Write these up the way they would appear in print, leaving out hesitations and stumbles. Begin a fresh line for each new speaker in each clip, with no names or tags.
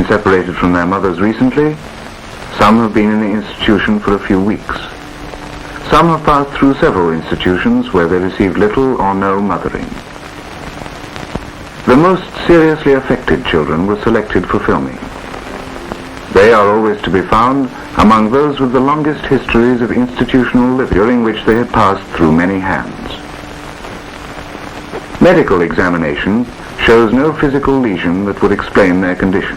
been separated from their mothers recently. Some have been in the institution for a few weeks. Some have passed through several institutions where they received little or no mothering. The most seriously affected children were selected for filming. They are always to be found among those with the longest histories of institutional living, during which they had passed through many hands. Medical examination shows no physical lesion that would explain their condition.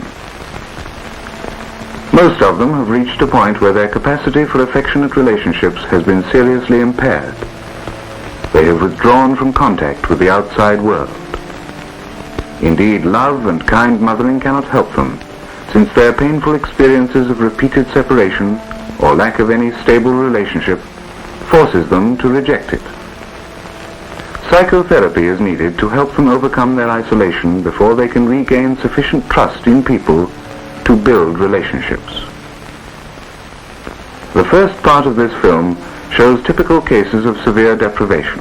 Most of them have reached a point where their capacity for affectionate relationships has been seriously impaired. They have withdrawn from contact with the outside world. Indeed, love and kind mothering cannot help them, since their painful experiences of repeated separation or lack of any stable relationship forces them to reject it. Psychotherapy is needed to help them overcome their isolation before they can regain sufficient trust in people to build relationships. The first part of this film shows typical cases of severe deprivation.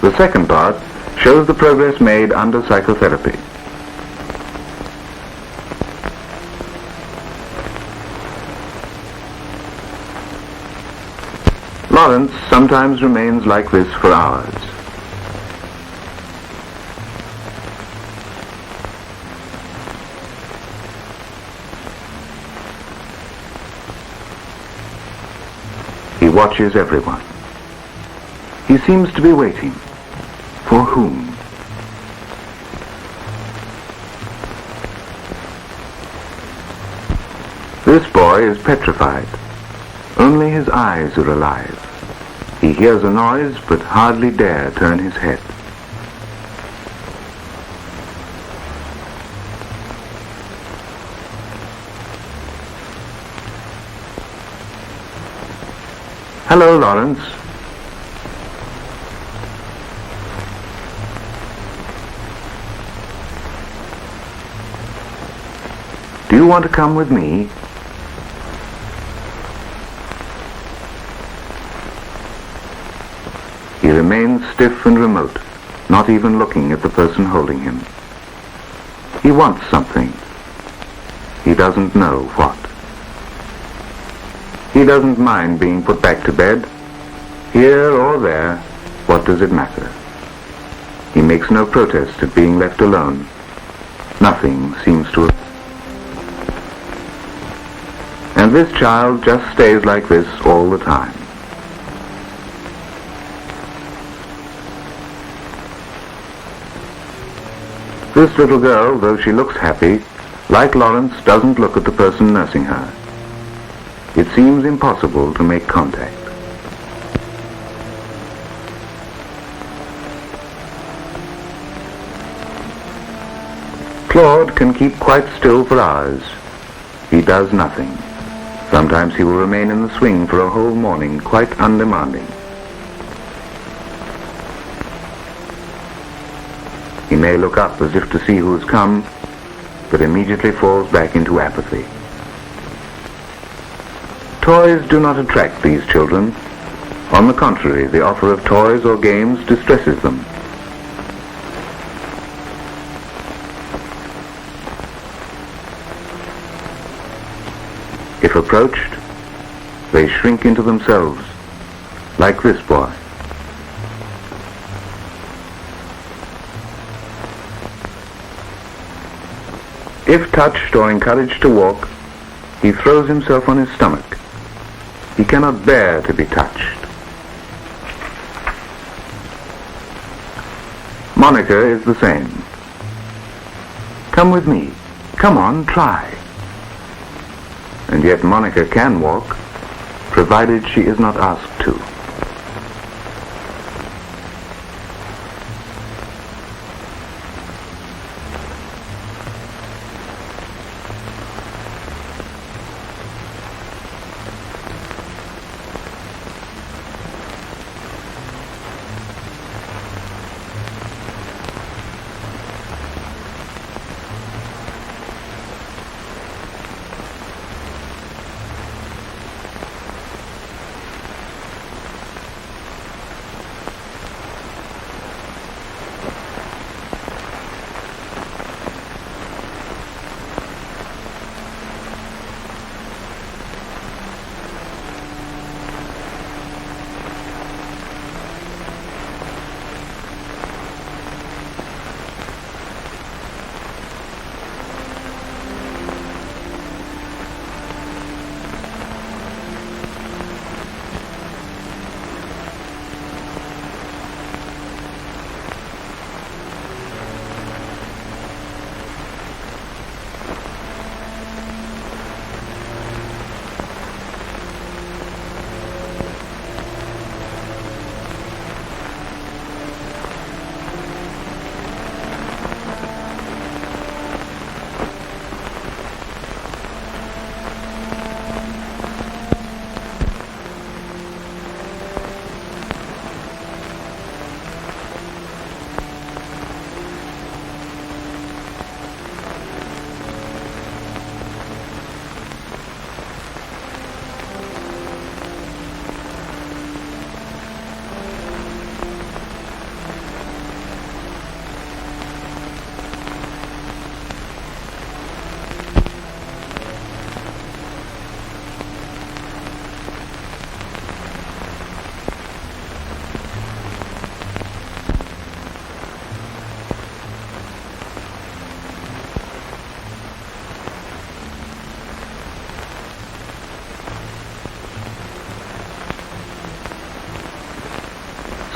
The second part shows the progress made under psychotherapy. Lawrence sometimes remains like this for hours. He watches everyone. He seems to be waiting. For whom? This boy is petrified. Only his eyes are alive. He hears a noise but hardly dare turn his head. Hello, Lawrence. Do you want to come with me? He remains stiff and remote, not even looking at the person holding him. He wants something. He doesn't know what. He doesn't mind being put back to bed. Here or there, what does it matter? He makes no protest at being left alone. Nothing seems to have... And this child just stays like this all the time. This little girl, though she looks happy, like Lawrence, doesn't look at the person nursing her. It seems impossible to make contact. Claude can keep quite still for hours. He does nothing. Sometimes he will remain in the swing for a whole morning, quite undemanding. He may look up as if to see who has come, but immediately falls back into apathy. Toys do not attract these children. On the contrary, the offer of toys or games distresses them. If approached, they shrink into themselves, like this boy. If touched or encouraged to walk, he throws himself on his stomach. He cannot bear to be touched. Monica is the same. Come with me. Come on, try. And yet Monica can walk, provided she is not asked to.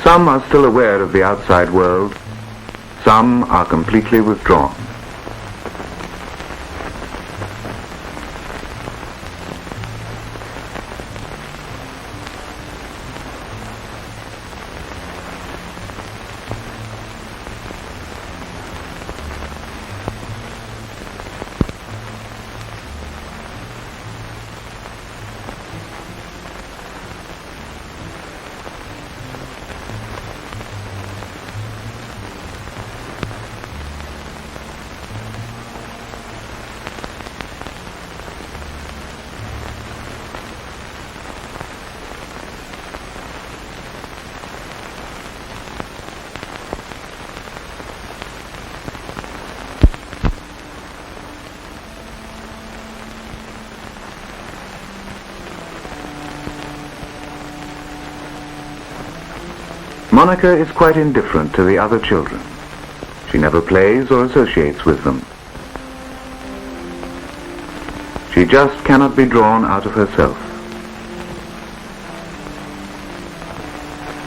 Some are still aware of the outside world. Some are completely withdrawn. Monica is quite indifferent to the other children. She never plays or associates with them. She just cannot be drawn out of herself.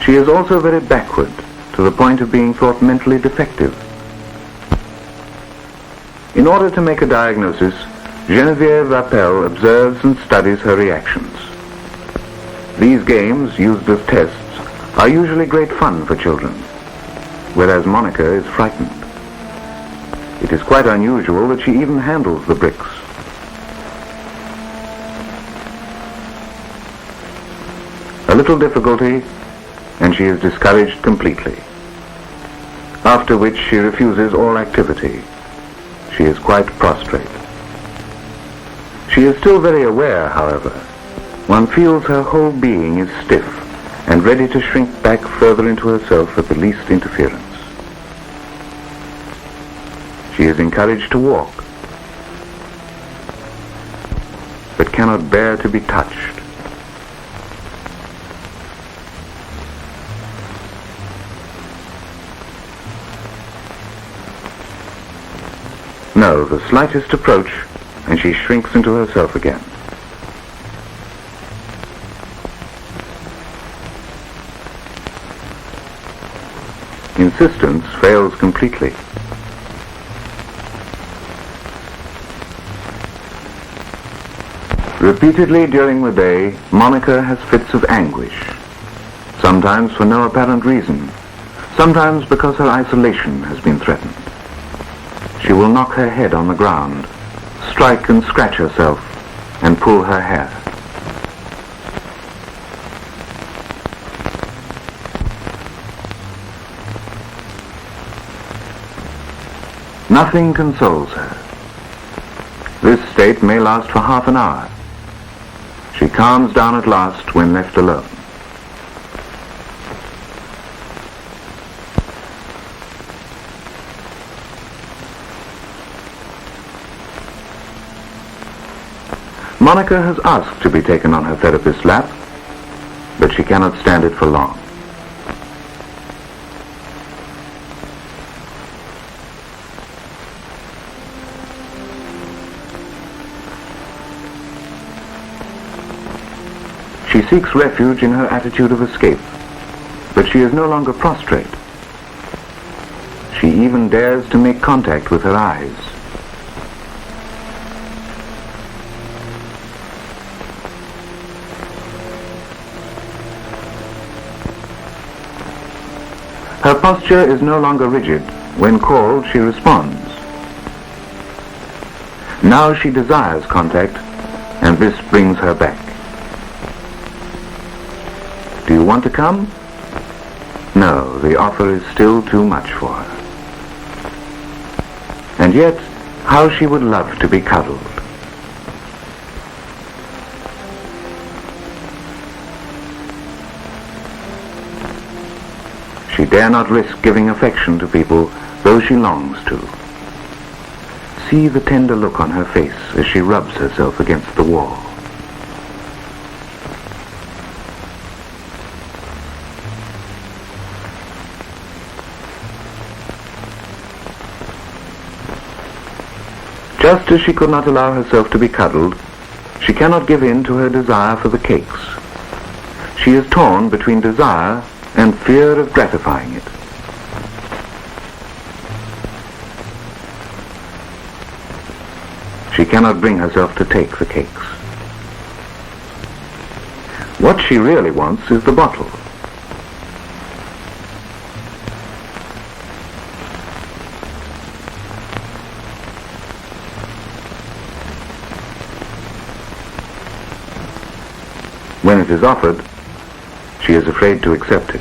She is also very backward, to the point of being thought mentally defective. In order to make a diagnosis, Geneviève Rappel observes and studies her reactions. These games, used as tests, are usually great fun for children, whereas Monica is frightened. It is quite unusual that she even handles the bricks. A little difficulty, and she is discouraged completely, after which she refuses all activity. She is quite prostrate. She is still very aware, however. One feels her whole being is stiff and ready to shrink back further into herself at the least interference. She is encouraged to walk, but cannot bear to be touched. No, the slightest approach, and she shrinks into herself again. Insistence fails completely. Repeatedly during the day, Monica has fits of anguish, sometimes for no apparent reason, sometimes because her isolation has been threatened. She will knock her head on the ground, strike and scratch herself, and pull her hair. Nothing consoles her. This state may last for half an hour. She calms down at last when left alone. Monica has asked to be taken on her therapist's lap, but she cannot stand it for long. She seeks refuge in her attitude of escape, but she is no longer prostrate. She even dares to make contact with her eyes. Her posture is no longer rigid. When called, she responds. Now she desires contact, and this brings her back. Do you want to come? No, the offer is still too much for her. And yet, how she would love to be cuddled. She dare not risk giving affection to people, though she longs to. See the tender look on her face as she rubs herself against the wall. Just as she could not allow herself to be cuddled, she cannot give in to her desire for the cakes. She is torn between desire and fear of gratifying it. She cannot bring herself to take the cakes. What she really wants is the bottle. When it is offered, she is afraid to accept it.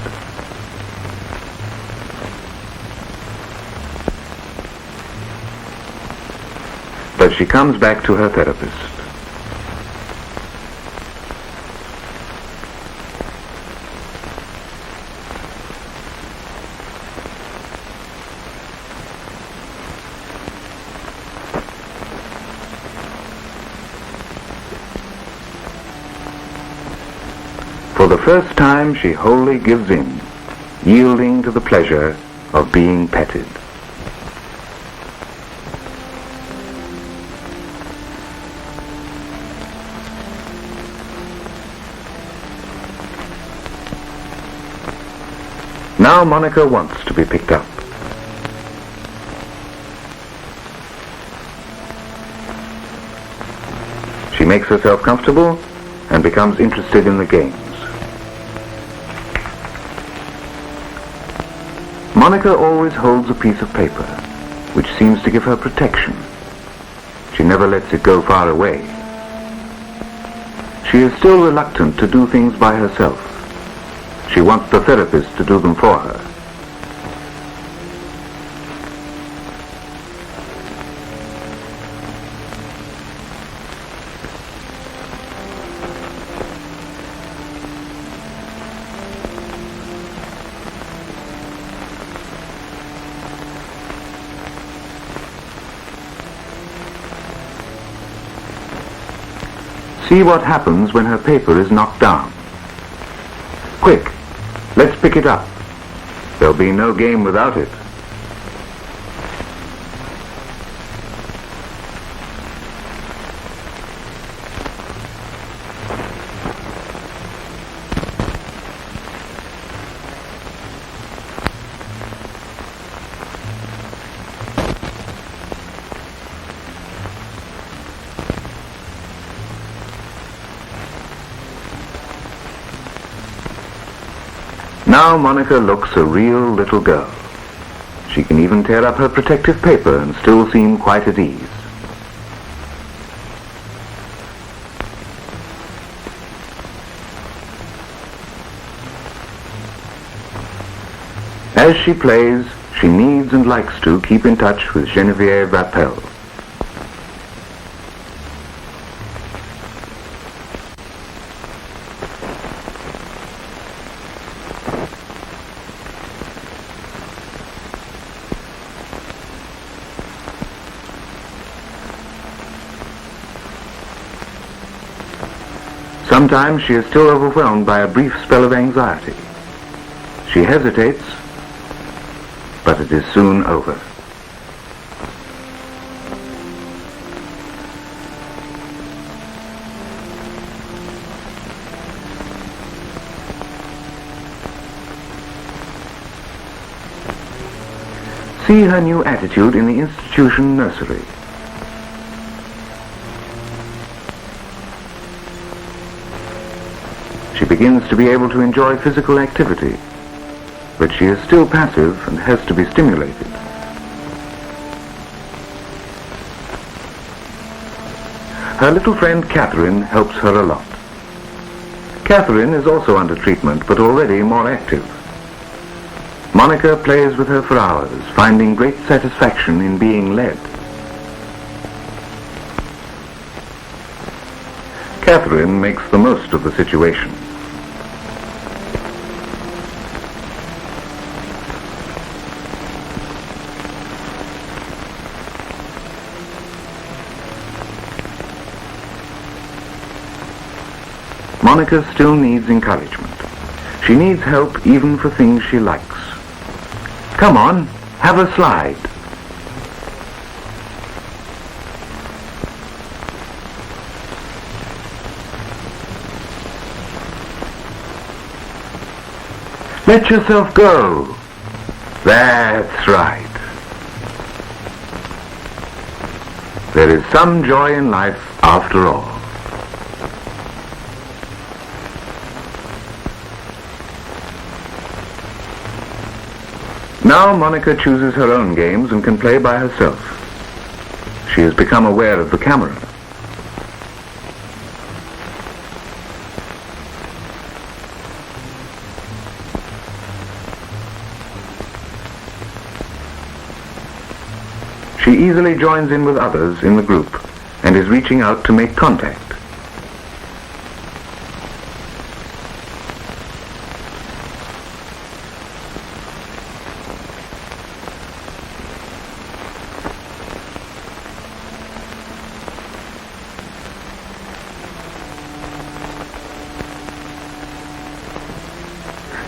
But she comes back to her therapist. For the first time, she wholly gives in, yielding to the pleasure of being petted. Now Monica wants to be picked up. She makes herself comfortable and becomes interested in the games. Monica always holds a piece of paper, which seems to give her protection. She never lets it go far away. She is still reluctant to do things by herself. She wants the therapist to do them for her. See what happens when her paper is knocked down. Quick, let's pick it up. There'll be no game without it. Now Monica looks a real little girl. She can even tear up her protective paper and still seem quite at ease. As she plays, she needs and likes to keep in touch with Geneviève Rappel. Sometimes she is still overwhelmed by a brief spell of anxiety. She hesitates, but it is soon over. See her new attitude in the institution nursery. She begins to be able to enjoy physical activity, but she is still passive and has to be stimulated. Her little friend Catherine helps her a lot. Catherine is also under treatment, but already more active. Monica plays with her for hours, finding great satisfaction in being led. Catherine makes the most of the situation. Monica still needs encouragement. She needs help even for things she likes. Come on, have a slide. Let yourself go. That's right. There is some joy in life after all. Now Monica chooses her own games and can play by herself. She has become aware of the camera. She easily joins in with others in the group and is reaching out to make contact.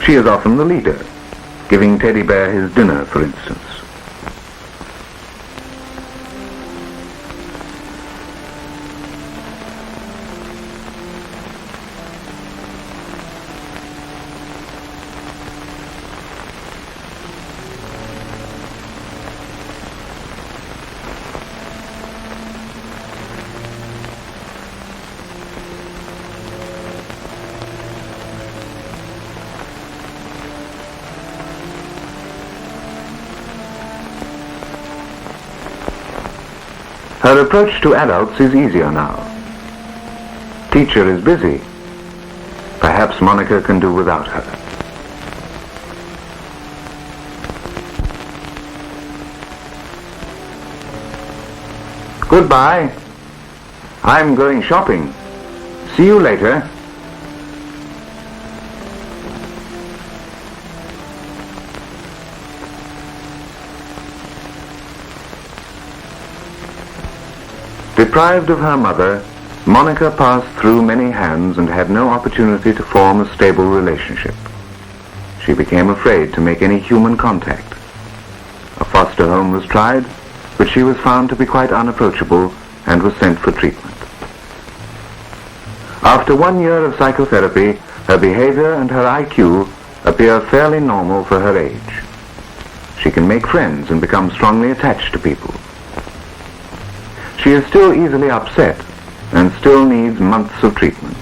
She is often the leader, giving Teddy Bear his dinner, for instance. Her approach to adults is easier now. Teacher is busy. Perhaps Monica can do without her. Goodbye. I'm going shopping. See you later. Deprived of her mother, Monica passed through many hands and had no opportunity to form a stable relationship. She became afraid to make any human contact. A foster home was tried, but she was found to be quite unapproachable and was sent for treatment. After 1 year of psychotherapy, her behavior and her IQ appear fairly normal for her age. She can make friends and become strongly attached to people. She is still easily upset and still needs months of treatment.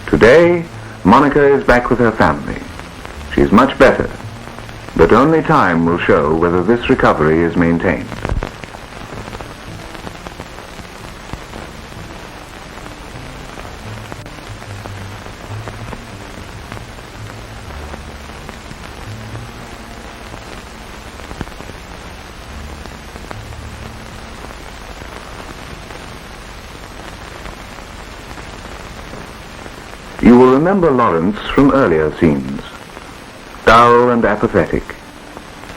Today, Monica is back with her family. She is much better, but only time will show whether this recovery is maintained. You will remember Lawrence from earlier scenes, dull and apathetic,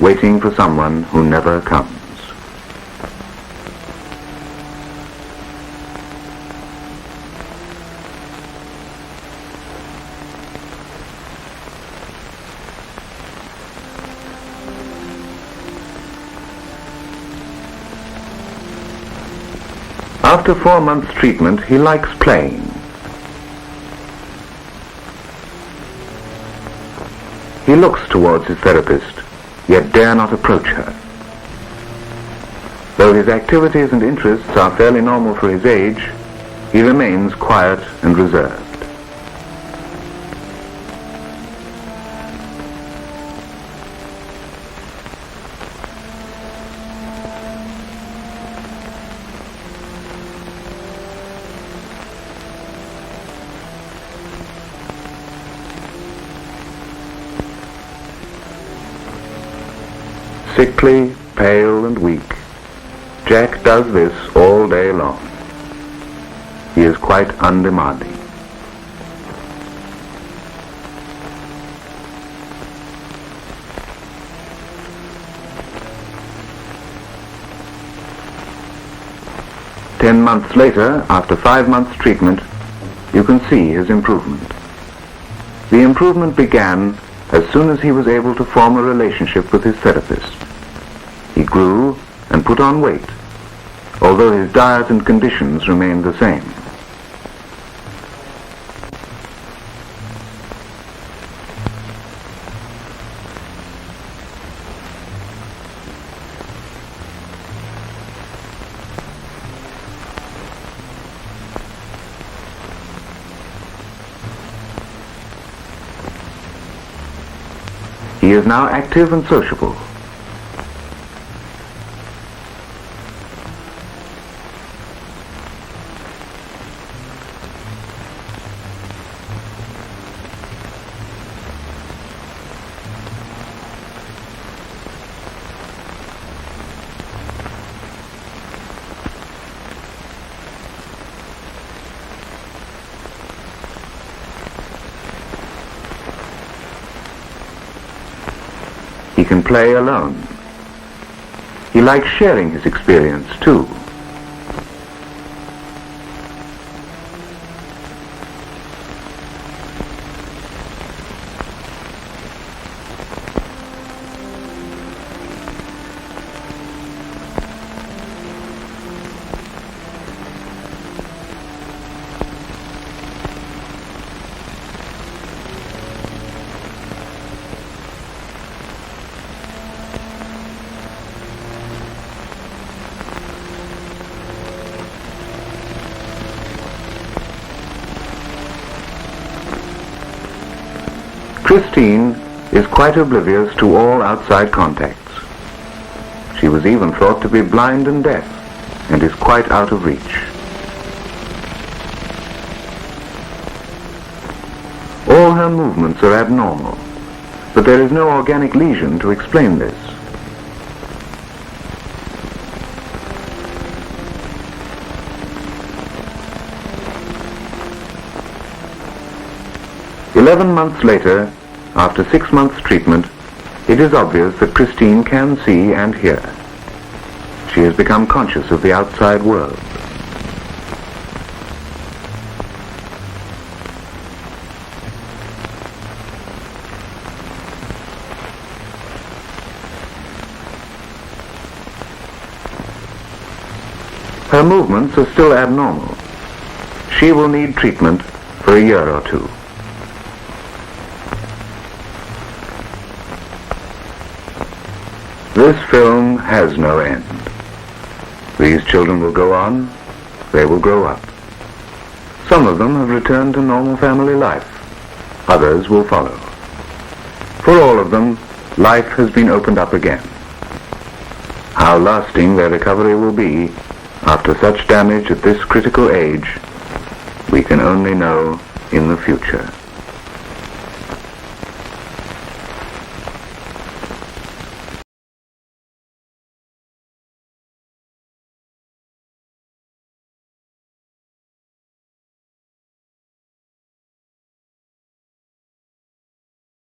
waiting for someone who never comes. After 4 months' treatment, he likes playing. He looks towards his therapist, yet dare not approach her. Though his activities and interests are fairly normal for his age, he remains quiet and reserved. Sickly, pale and weak, Jack does this all day long. He is quite undemanding. Ten months later, after 5 months' treatment, you can see his improvement. The improvement began as soon as he was able to form a relationship with his therapist. He grew and put on weight, although his diet and conditions remained the same. He is now active and sociable. He can play alone. He likes sharing his experience too. Christine is quite oblivious to all outside contacts. She was even thought to be blind and deaf, and is quite out of reach. All her movements are abnormal, but there is no organic lesion to explain this. "11 months later, after 6 months treatment, it is obvious that Christine can see and hear. She has become conscious of the outside world. Her movements are still abnormal. She will need treatment for a year or two. This film has no end. These children will go on, they will grow up. Some of them have returned to normal family life. Others will follow. For all of them, life has been opened up again. How lasting their recovery will be after such damage at this critical age, we can only know in the future.